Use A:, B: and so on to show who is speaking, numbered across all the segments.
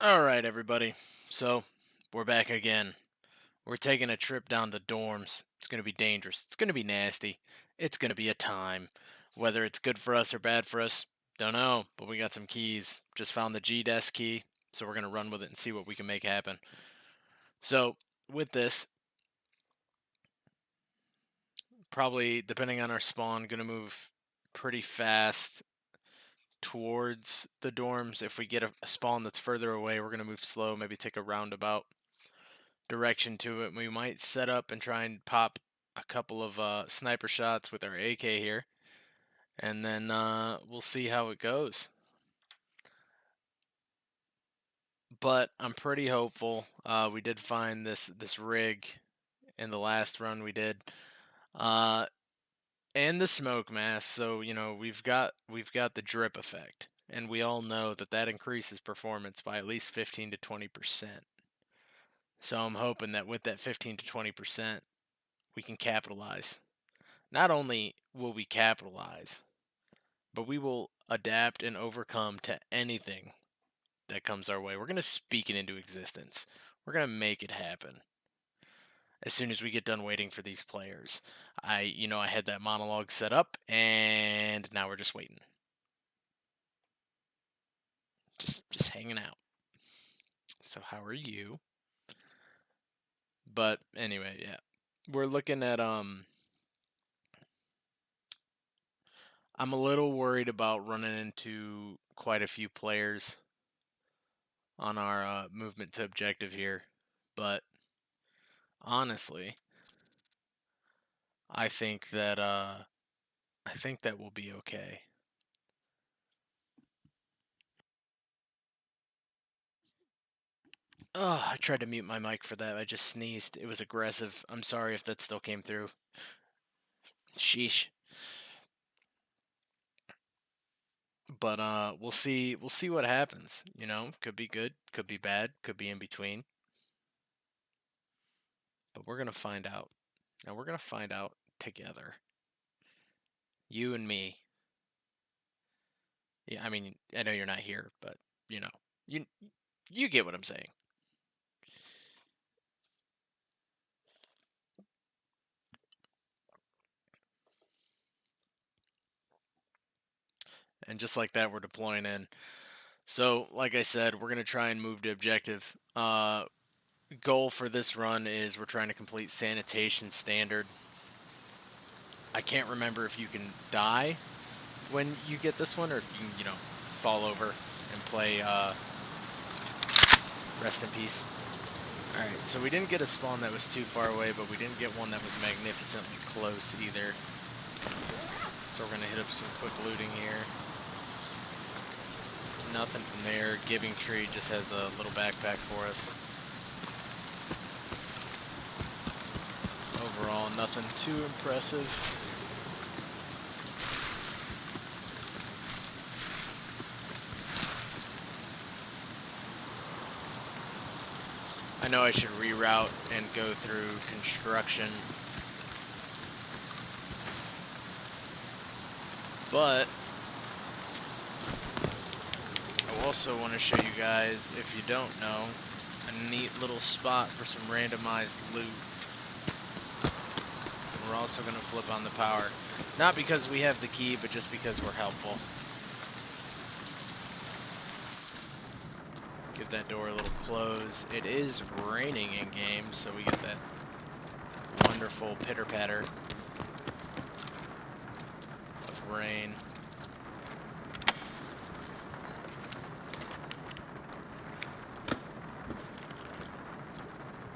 A: Alright, everybody. So, we're back again. We're taking a trip down to dorms. It's going to be dangerous. It's going to be nasty. It's going to be a time. Whether it's good for us or bad for us, don't know. But we got some keys. Just found the G-Desk key. So, we're going to run with it and see what we can make happen. So, with this, probably, depending on our spawn, going to move pretty fast towards the dorms. If we get a spawn that's further away, we're going to move slow, maybe take a roundabout direction to it. We might set up and try and pop a couple of sniper shots with our AK here, and then we'll see how it goes. But I'm pretty hopeful. We did find this rig in the last run we did, uh, and the smoke mask. So we've got the drip effect, and we all know that increases performance by at least 15 to 20%. So I'm hoping that with that 15 to 20%, we can capitalize. Not only will we capitalize, but we will adapt and overcome to anything that comes our way. We're going to speak it into existence. We're going to make it happen as soon as we get done waiting for these players. I had that monologue set up, and now we're just waiting. Just hanging out. So how are you? But anyway, yeah. We're looking at I'm a little worried about running into quite a few players on our movement to objective here, but honestly, I think that we'll be okay. Oh, I tried to mute my mic for that. I just sneezed. It was aggressive. I'm sorry if that still came through. Sheesh. But we'll see what happens, Could be good, could be bad, could be in between. But we're going to find out. And we're going to find out together. You and me. Yeah, I mean, I know you're not here, but you you get what I'm saying. And just like that, we're deploying in. So, like I said, we're going to try and move to objective. Goal for this run is we're trying to complete sanitation standard. I can't remember if you can die when you get this one, or if you can, fall over and play rest in peace. Alright, so we didn't get a spawn that was too far away, but we didn't get one that was magnificently close either. So we're going to hit up some quick looting here. Nothing from there. Giving Tree just has a little backpack for us. Overall, nothing too impressive. I know I should reroute and go through construction, but I also want to show you guys, if you don't know, a neat little spot for some randomized loot. And we're also going to flip on the power. Not because we have the key, but just because we're helpful. Give that door a little close. It is raining in game, so we get that wonderful pitter-patter of rain.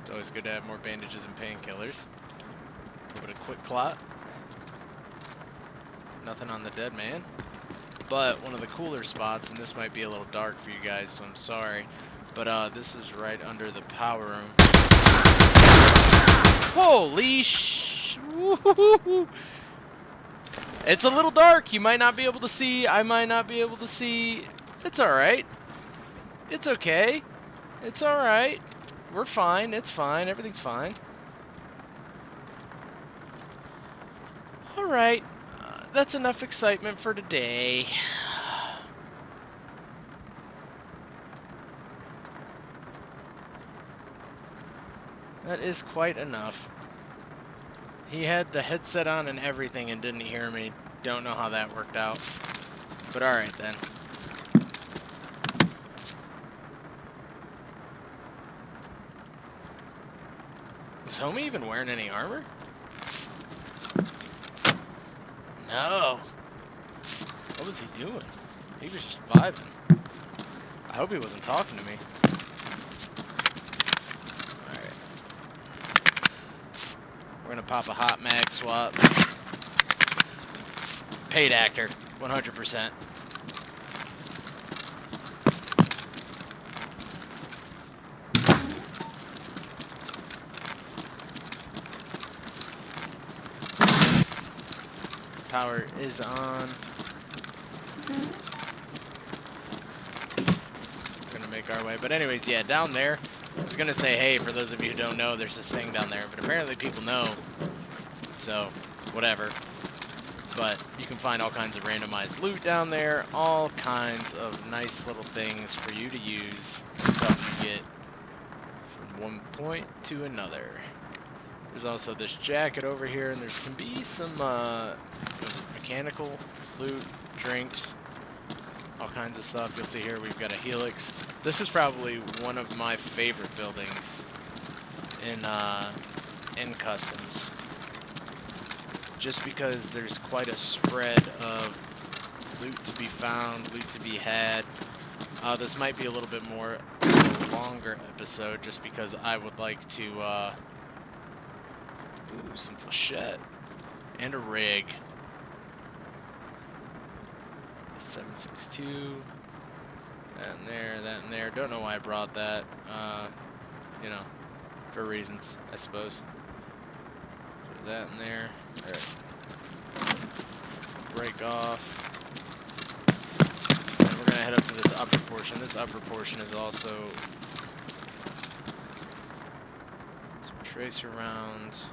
A: It's always good to have more bandages and painkillers. A little bit of quick clot. Nothing on the dead man. But one of the cooler spots, and this might be a little dark for you guys, so I'm sorry, but this is right under the power room. Holy sh! It's a little dark. You might not be able to see. I might not be able to see. It's alright. It's okay. It's alright. We're fine. It's fine. Everything's fine. Alright. That's enough excitement for today. That is quite enough. He had the headset on and everything and didn't hear me. Don't know how that worked out. But alright then. Was homie even wearing any armor? No. What was he doing? He was just vibing. I hope he wasn't talking to me. Alright. We're gonna pop a hot mag swap. Paid actor. 100%. Power is on. Gonna make our way. But anyways, yeah, down there. I was gonna say, hey, for those of you who don't know, there's this thing down there. But apparently people know. So, whatever. But you can find all kinds of randomized loot down there. All kinds of nice little things for you to use to help you get from one point to another. There's also this jacket over here, and there's can be some mechanical loot, drinks, all kinds of stuff. You'll see here we've got a helix. This is probably one of my favorite buildings in customs, just because there's quite a spread of loot to be found, loot to be had. This might be a little bit more longer episode, just because I would like to. Ooh, some flechette. And a rig. 7.62. That and there, that and there. Don't know why I brought that. You know, for reasons, I suppose. Put that in there. Alright. Break off. And we're gonna head up to this upper portion. This upper portion is also some tracer rounds.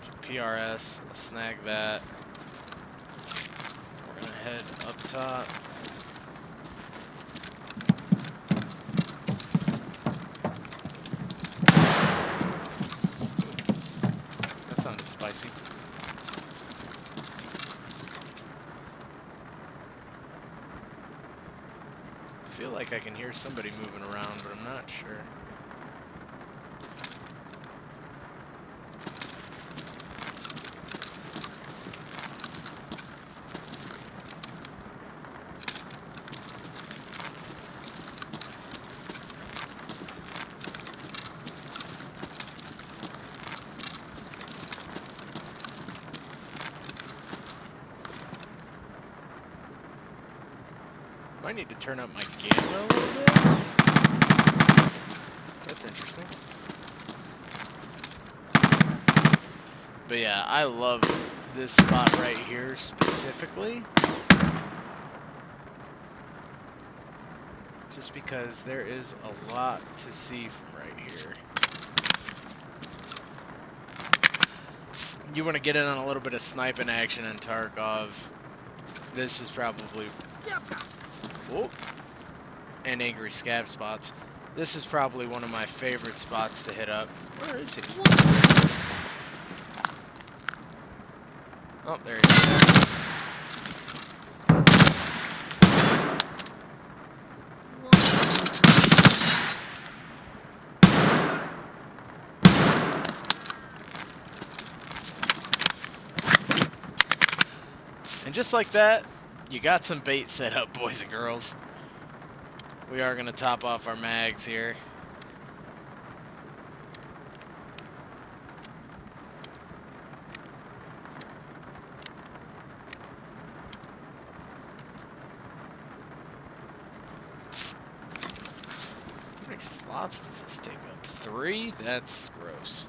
A: Some PRS, I'll snag that. We're gonna head up top. That sounded spicy. I feel like I can hear somebody moving around, but I'm not sure. Might need to turn up my gamma a little bit. That's interesting. But yeah, I love this spot right here specifically. Just because there is a lot to see from right here. You want to get in on a little bit of sniping action in Tarkov. This is probably... Whoop. And angry scav spots. This is probably one of my favorite spots to hit up. Where is he? Oh, there he is. And just like that, you got some bait set up, boys and girls. We are going to top off our mags here. How many slots does this take up? 3? That's gross.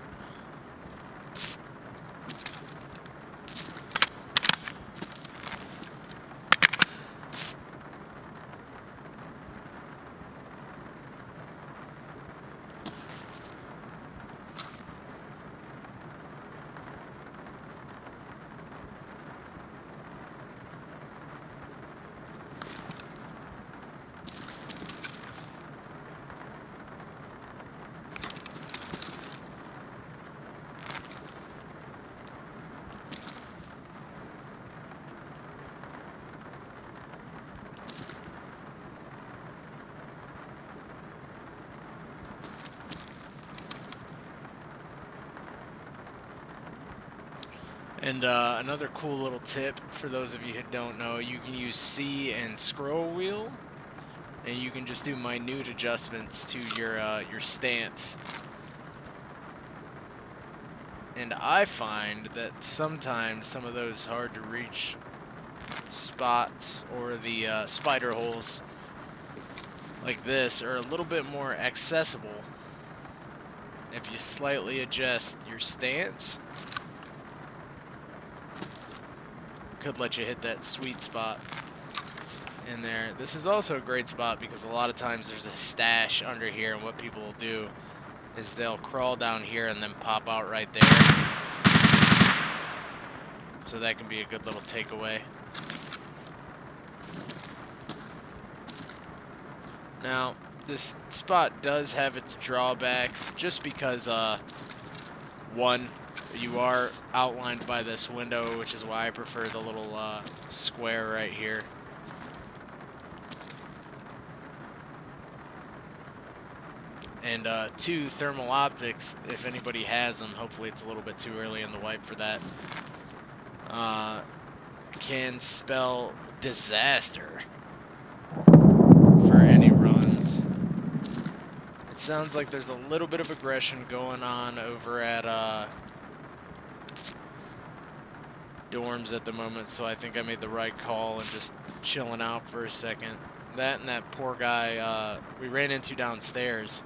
A: And another cool little tip for those of you who don't know, you can use C and scroll wheel, and you can just do minute adjustments to your stance. And I find that sometimes some of those hard to reach spots or the spider holes like this are a little bit more accessible if you slightly adjust your stance. Could let you hit that sweet spot in there. This is also a great spot because a lot of times there's a stash under here, and what people will do is they'll crawl down here and then pop out right there. So that can be a good little takeaway. Now, this spot does have its drawbacks just because, one, you are outlined by this window, which is why I prefer the little square right here. And two, thermal optics, if anybody has them, hopefully it's a little bit too early in the wipe for that, can spell disaster for any runs. It sounds like there's a little bit of aggression going on over at dorms at the moment, so I think I made the right call and just chilling out for a second. That and that poor guy we ran into downstairs.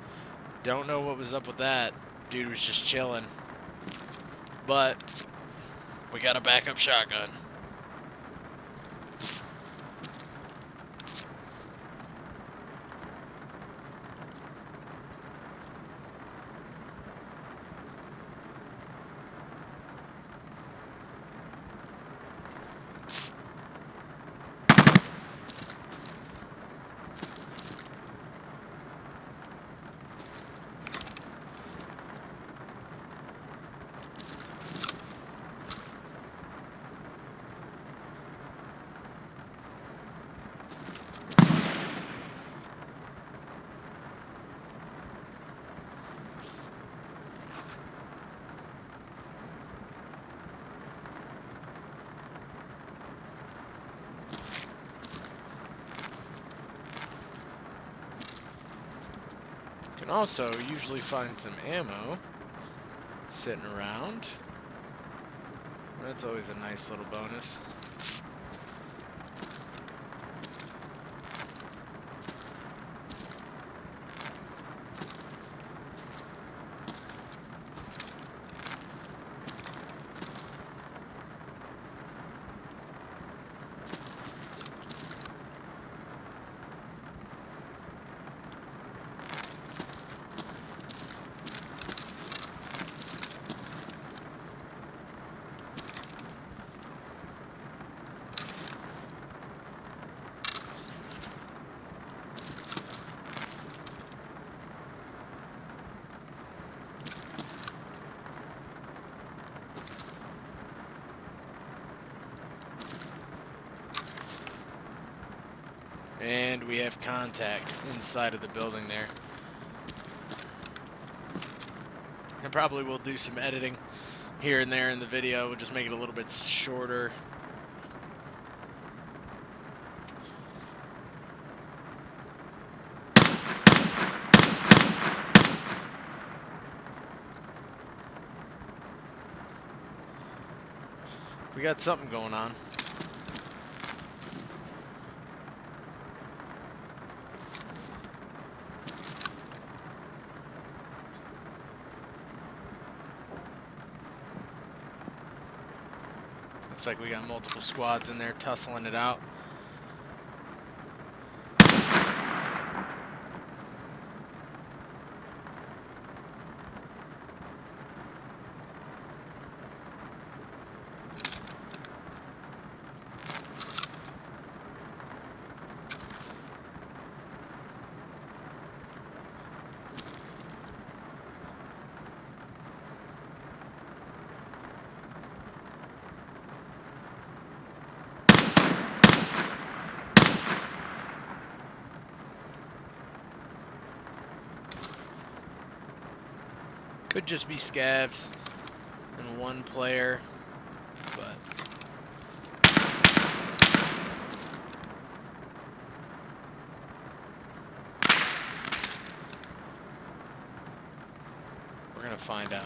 A: Don't know what was up with that. Dude was just chilling. But we got a backup shotgun. Can also usually find some ammo sitting around. That's always a nice little bonus. And we have contact inside of the building there. And probably we'll do some editing here and there in the video. We'll just make it a little bit shorter. We got something going on. Looks like we got multiple squads in there tussling it out. Could just be scavs and one player, We're gonna find out.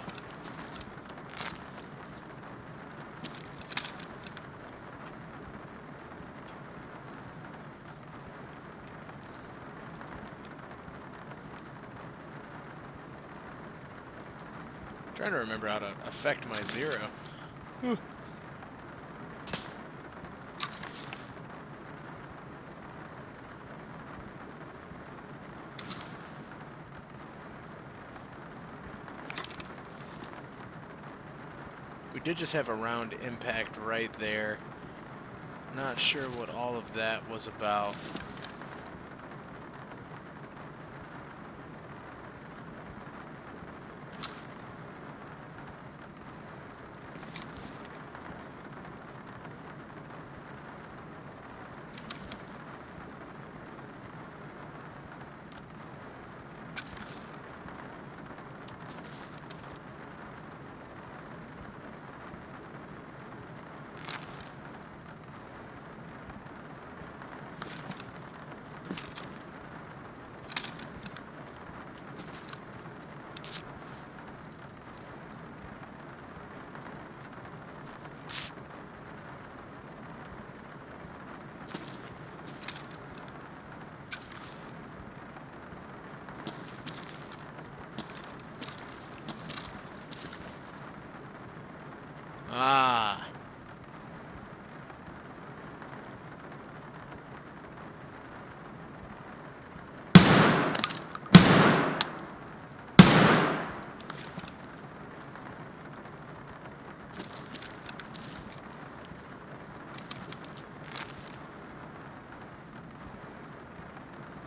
A: Trying to remember how to affect my zero. Whew. We did just have a round impact right there. Not sure what all of that was about. Ah.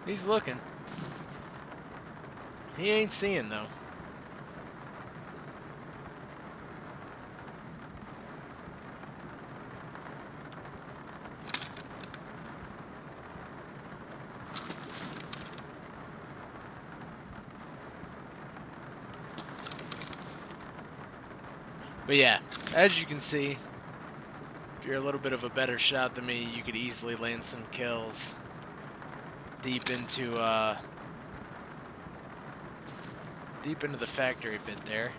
A: He's looking. He ain't seeing, though. But yeah, as you can see, if you're a little bit of a better shot than me, you could easily land some kills deep into the factory bit there.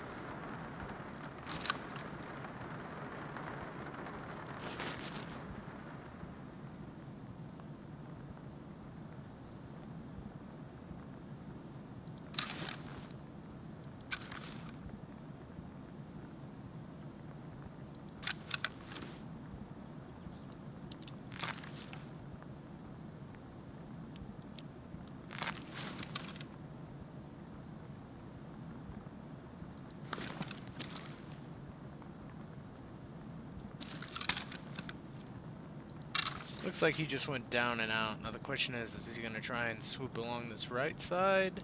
A: Looks like he just went down and out. Now the question is he going to try and swoop along this right side?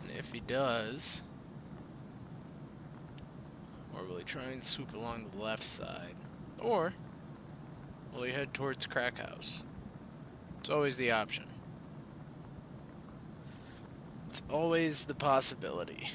A: And if he does, or will he try and swoop along the left side? Or will he head towards Crack House? It's always the option. It's always the possibility.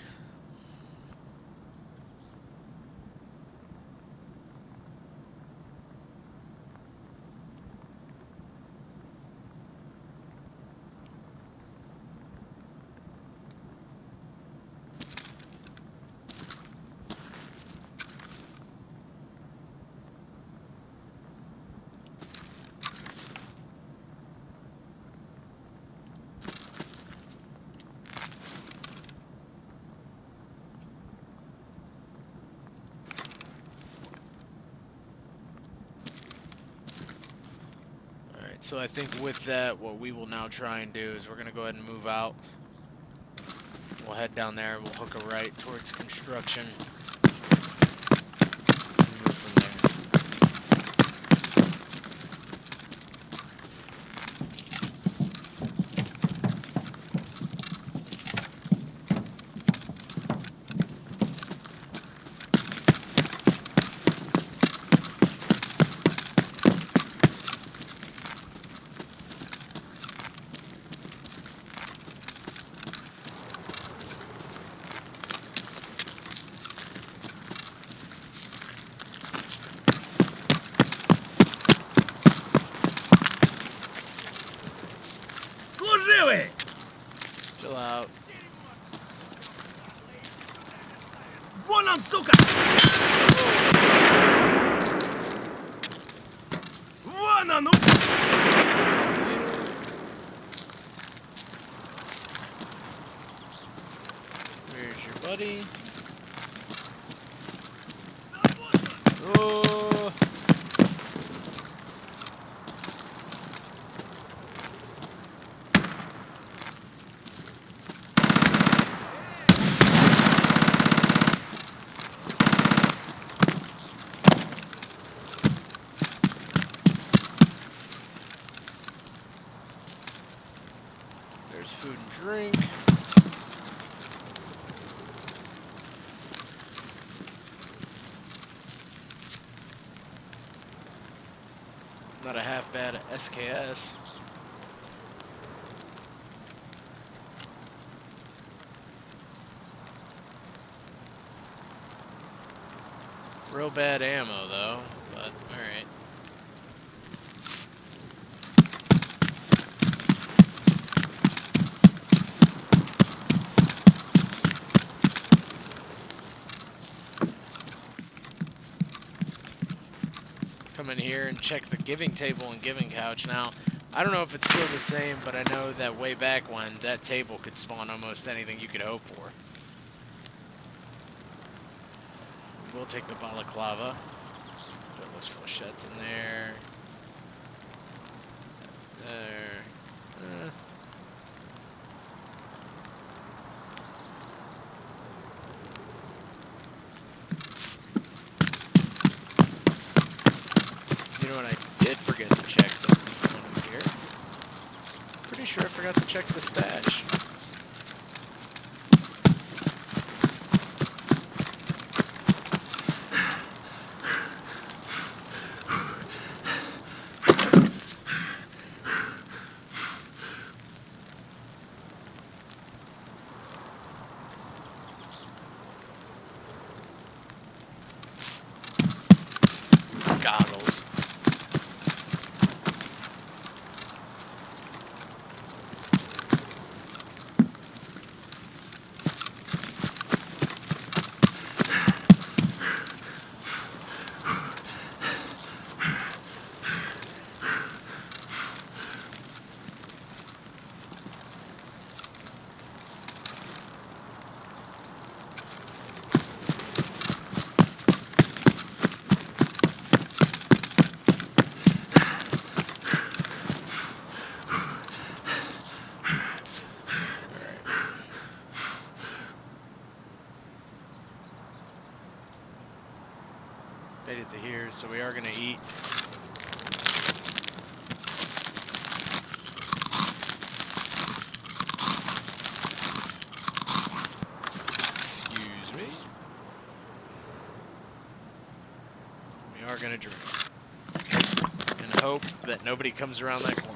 A: So I think with that, what we will now try and do is we're going to go ahead and move out. We'll head down there. We'll hook a right towards construction. And move from there. Chill out.
B: Вон он, сука! Вон он!
A: Where's your buddy? Oh! There's food and drink. Not a half bad SKS. Real bad ammo though, but alright. Come in here and check the giving table and giving couch. Now, I don't know if it's still the same, but I know that way back when, that table could spawn almost anything you could hope for. We'll take the balaclava. Put those flechettes in there. There. You know what I did forget to check though this one here? Pretty sure I forgot to check the stash. Goggles. Made it to here, so we are gonna eat. Excuse me. We are gonna drink. And hope that nobody comes around that corner.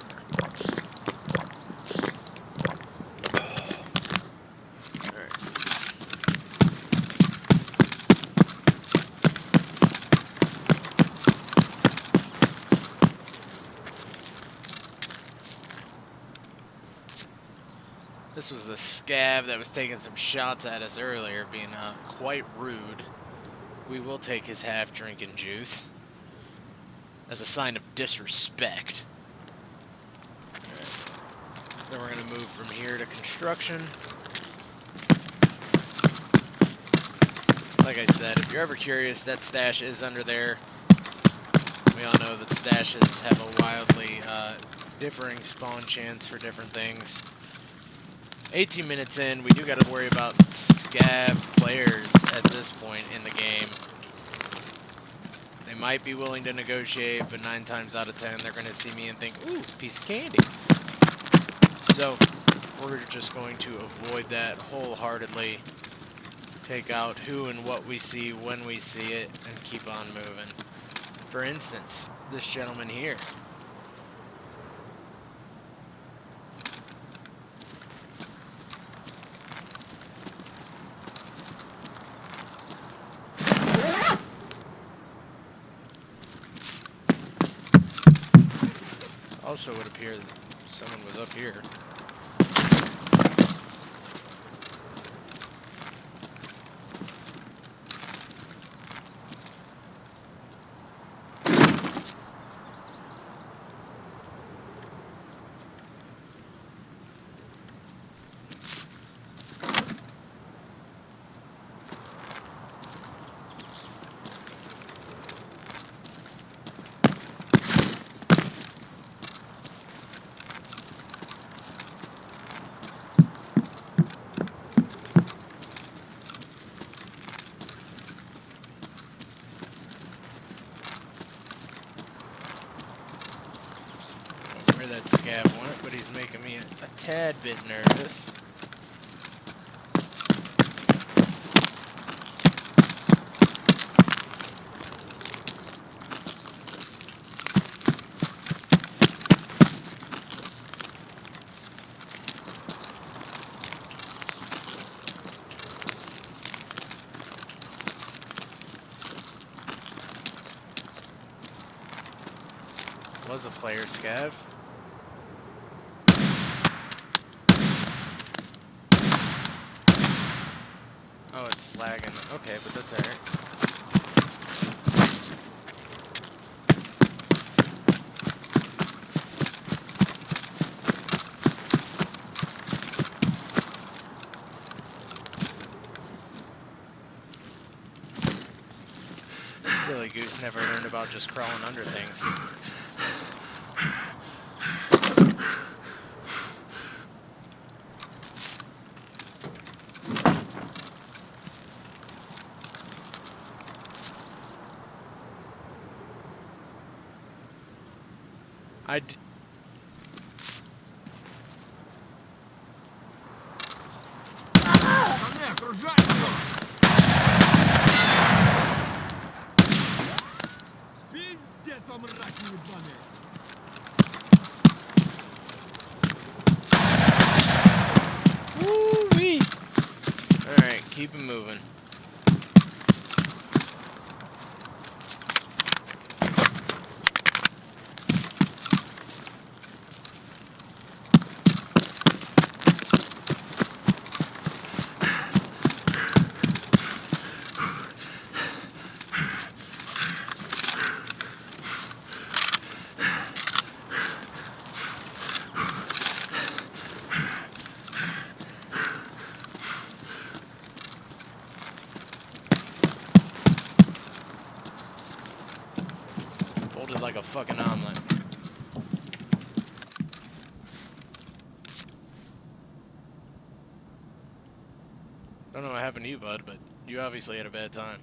A: This was the scab that was taking some shots at us earlier, being quite rude. We will take his half-drinking juice as a sign of disrespect. Alright. Then we're going to move from here to construction. Like I said, if you're ever curious, that stash is under there. We all know that stashes have a wildly differing spawn chance for different things. 18 minutes in, we do got to worry about scab players at this point in the game. They might be willing to negotiate, but 9 times out of 10, they're going to see me and think, ooh, piece of candy. So, we're just going to avoid that wholeheartedly. Take out who and what we see when we see it, and keep on moving. For instance, this gentleman here. Also would appear that someone was up here. tad bit nervous. Was a player scav. Oh, it's lagging. Okay, but that's alright. Silly goose never learned about just crawling under things. Woo-wee! Alright, keep it moving. Folded like a fucking omelet. Don't know what happened to you, bud, but you obviously had a bad time.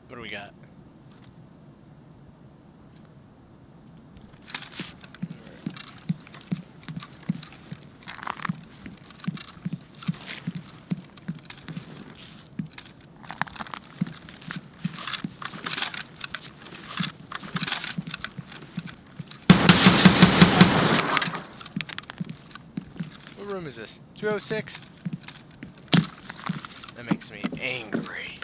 A: What do we got? What room is this? 206? That makes me angry.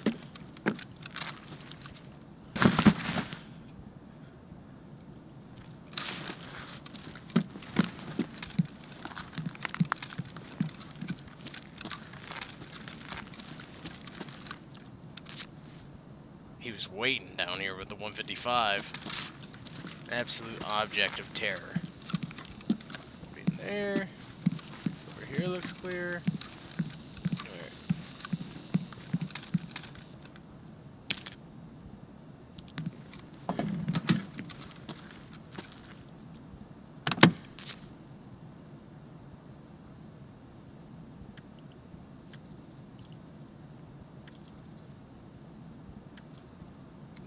A: He was waiting down here with the 155. Absolute object of terror. In there. Over here looks clear.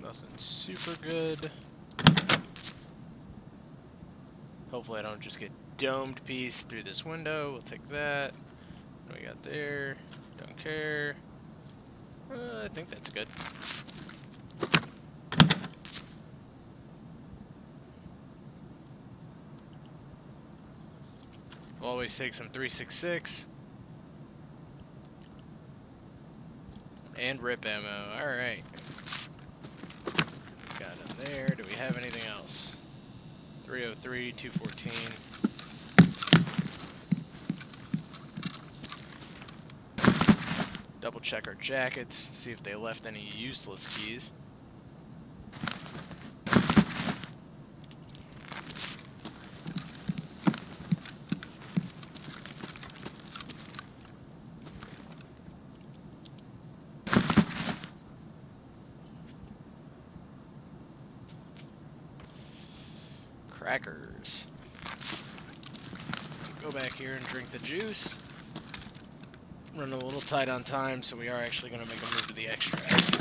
A: Nothing super good. Hopefully I don't just get domed piece through this window. We'll take that. What do we got there? Don't care. I think that's good. We'll always take some 3.66. And rip ammo. Alright. Got in there. Do we have anything else? 303, 214. Double check our jackets, see if they left any useless keys. Crackers. Go back here and drink the juice. Running a little tight on time, so we are actually going to make a move to the extract.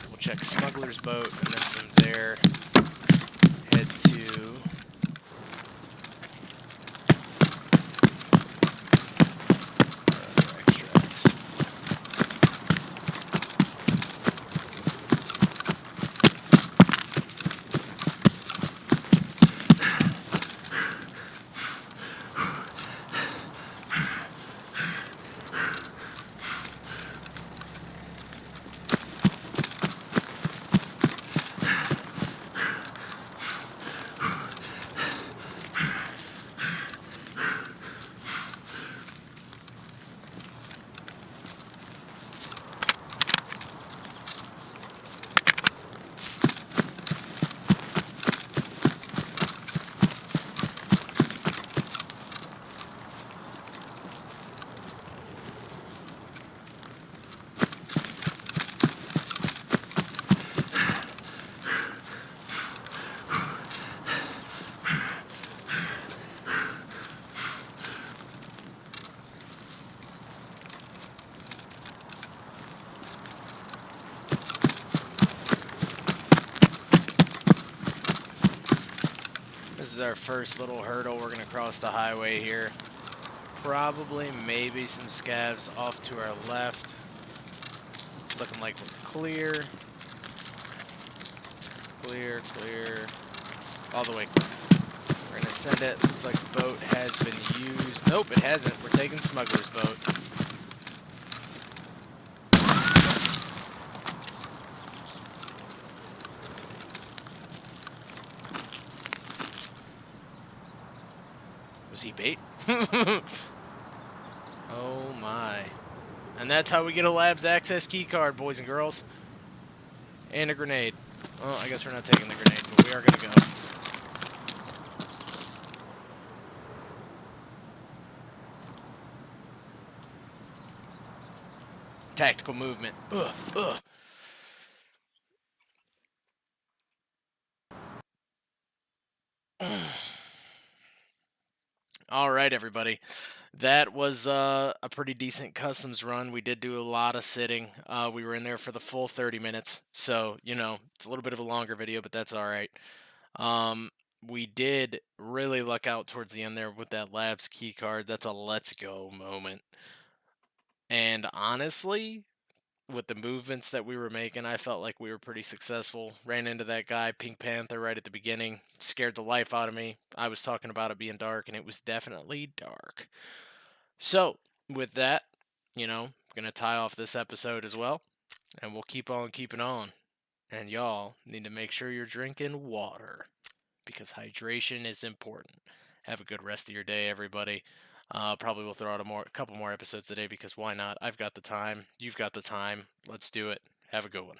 A: We'll check Smuggler's Boat, and then from there, This is our first little hurdle. We're going to cross the highway here. Probably, maybe some scavs off to our left. It's looking like we're clear. Clear, clear. All the way clear. We're going to send it. Looks like the boat has been used. Nope, it hasn't. We're taking smuggler's boat. Was he bait? Oh my. And that's how we get a lab's access key card, boys and girls. And a grenade. Well, I guess we're not taking the grenade, but we are going to go. Tactical movement. Ugh, ugh. All right, everybody. That was a pretty decent customs run. We did do a lot of sitting. We were in there for the full 30 minutes. So, it's a little bit of a longer video, but that's all right. Um, we did really luck out towards the end there with that labs key card. That's a let's go moment. And honestly, with the movements that we were making, I felt like we were pretty successful. Ran into that guy, Pink Panther, right at the beginning. Scared the life out of me. I was talking about it being dark, and it was definitely dark. So, with that, gonna tie off this episode as well, and we'll keep on keeping on. And y'all need to make sure you're drinking water because hydration is important. Have a good rest of your day, everybody. Probably we'll throw out a couple more episodes today because why not? I've got the time. You've got the time. Let's do it. Have a good one.